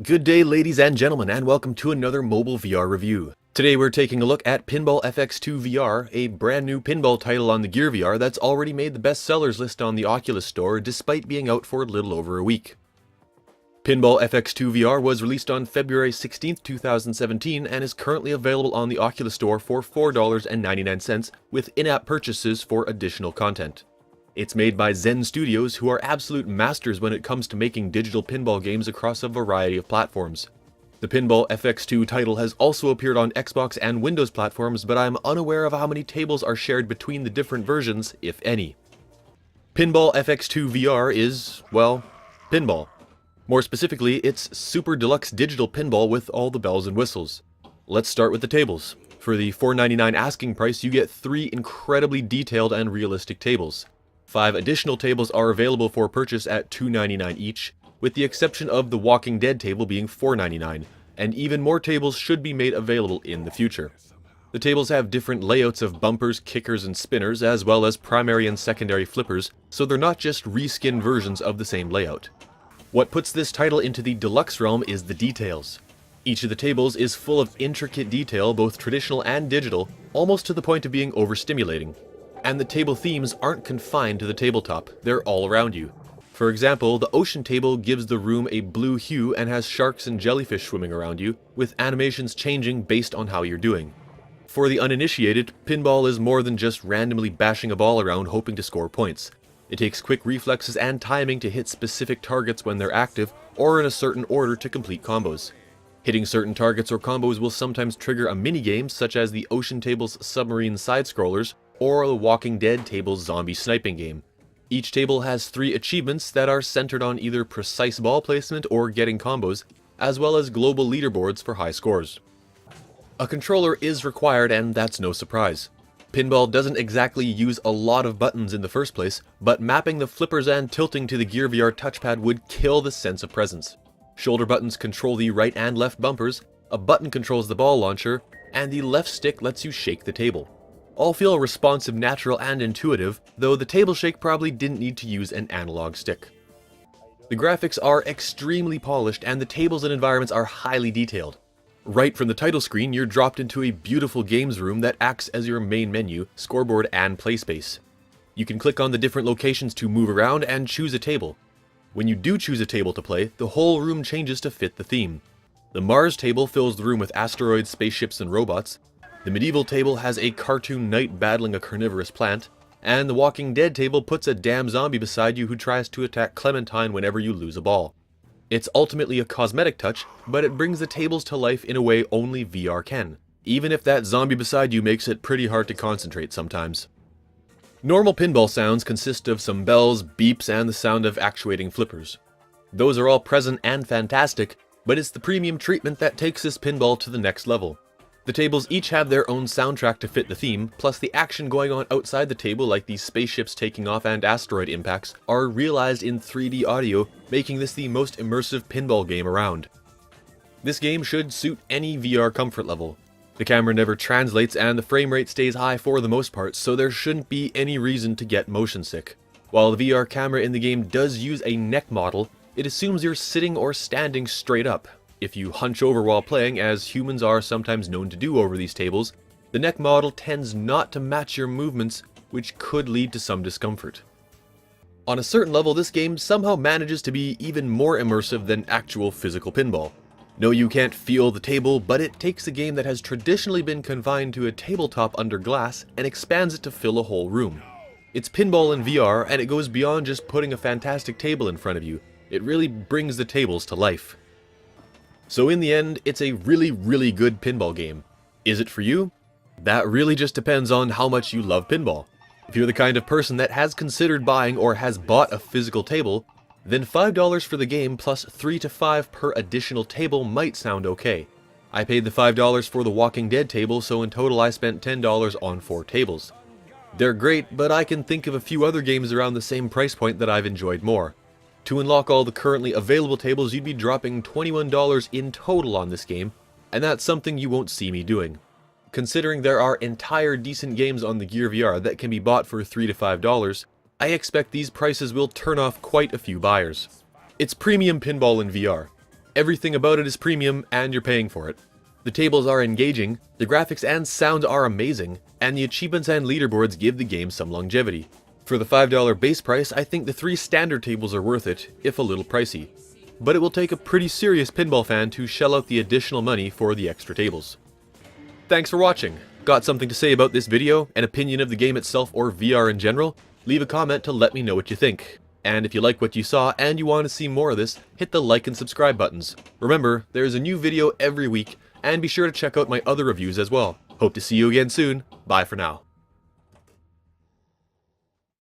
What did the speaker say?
Good day, ladies and gentlemen, and welcome to another mobile VR review. Today we're taking a look at Pinball FX2 VR, a brand new pinball title on the Gear VR that's already made the best sellers list on the Oculus Store despite being out for a little over a week. Pinball FX2 VR was released on February 16, 2017 and is currently available on the Oculus Store for $4.99 with in-app purchases for additional content. It's made by Zen Studios, who are absolute masters when it comes to making digital pinball games across a variety of platforms. The Pinball FX2 title has also appeared on Xbox and Windows platforms, but I'm unaware of how many tables are shared between the different versions, if any. Pinball FX2 VR is, well, pinball. More specifically, it's super deluxe digital pinball with all the bells and whistles. Let's start with the tables. For the $4.99 asking price, you get 3 incredibly detailed and realistic tables. 5 additional tables are available for purchase at $2.99 each, with the exception of the Walking Dead table being $4.99, and even more tables should be made available in the future. The tables have different layouts of bumpers, kickers, and spinners, as well as primary and secondary flippers, so they're not just reskin versions of the same layout. What puts this title into the deluxe realm is the details. Each of the tables is full of intricate detail, both traditional and digital, almost to the point of being overstimulating. And the table themes aren't confined to the tabletop, they're all around you. For example, the ocean table gives the room a blue hue and has sharks and jellyfish swimming around you, with animations changing based on how you're doing. For the uninitiated, pinball is more than just randomly bashing a ball around hoping to score points. It takes quick reflexes and timing to hit specific targets when they're active, or in a certain order to complete combos. Hitting certain targets or combos will sometimes trigger a minigame, such as the ocean table's submarine side-scrollers, or the Walking Dead table's zombie sniping game. Each table has 3 achievements that are centered on either precise ball placement or getting combos, as well as global leaderboards for high scores. A controller is required, and that's no surprise. Pinball doesn't exactly use a lot of buttons in the first place, but mapping the flippers and tilting to the Gear VR touchpad would kill the sense of presence. Shoulder buttons control the right and left bumpers, a button controls the ball launcher, and the left stick lets you shake the table. All feel responsive, natural, and intuitive, though the table shake probably didn't need to use an analog stick. The graphics are extremely polished, and the tables and environments are highly detailed. Right from the title screen, you're dropped into a beautiful games room that acts as your main menu, scoreboard, and play space. You can click on the different locations to move around and choose a table. When you do choose a table to play, the whole room changes to fit the theme. The Mars table fills the room with asteroids, spaceships, and robots. The medieval table has a cartoon knight battling a carnivorous plant, and the Walking Dead table puts a damn zombie beside you who tries to attack Clementine whenever you lose a ball. It's ultimately a cosmetic touch, but it brings the tables to life in a way only VR can, even if that zombie beside you makes it pretty hard to concentrate sometimes. Normal pinball sounds consist of some bells, beeps, and the sound of actuating flippers. Those are all present and fantastic, but it's the premium treatment that takes this pinball to the next level. The tables each have their own soundtrack to fit the theme, plus the action going on outside the table, like these spaceships taking off and asteroid impacts, are realized in 3D audio, making this the most immersive pinball game around. This game should suit any VR comfort level. The camera never translates and the frame rate stays high for the most part, so there shouldn't be any reason to get motion sick. While the VR camera in the game does use a neck model, it assumes you're sitting or standing straight up. If you hunch over while playing, as humans are sometimes known to do over these tables, the neck model tends not to match your movements, which could lead to some discomfort. On a certain level, this game somehow manages to be even more immersive than actual physical pinball. No, you can't feel the table, but it takes a game that has traditionally been confined to a tabletop under glass and expands it to fill a whole room. It's pinball in VR, and it goes beyond just putting a fantastic table in front of you. It really brings the tables to life. So in the end, it's a really good pinball game. Is it for you? That really just depends on how much you love pinball. If you're the kind of person that has considered buying or has bought a physical table, then $5 for the game plus $3 to $5 per additional table might sound okay. I paid the $5 for the Walking Dead table, so in total I spent $10 on 4 tables. They're great, but I can think of a few other games around the same price point that I've enjoyed more. To unlock all the currently available tables, you'd be dropping $21 in total on this game, and that's something you won't see me doing. Considering there are entire decent games on the Gear VR that can be bought for $3 to $5, I expect these prices will turn off quite a few buyers. It's premium pinball in VR. Everything about it is premium, and you're paying for it. The tables are engaging, the graphics and sound are amazing, and the achievements and leaderboards give the game some longevity. For the $5 base price, I think the 3 standard tables are worth it, if a little pricey. But it will take a pretty serious pinball fan to shell out the additional money for the extra tables. Thanks for watching. Got something to say about this video, an opinion of the game itself or VR in general? Leave a comment to let me know what you think. And if you like what you saw and you want to see more of this, hit the like and subscribe buttons. Remember, there's a new video every week, and be sure to check out my other reviews as well. Hope to see you again soon. Bye for now.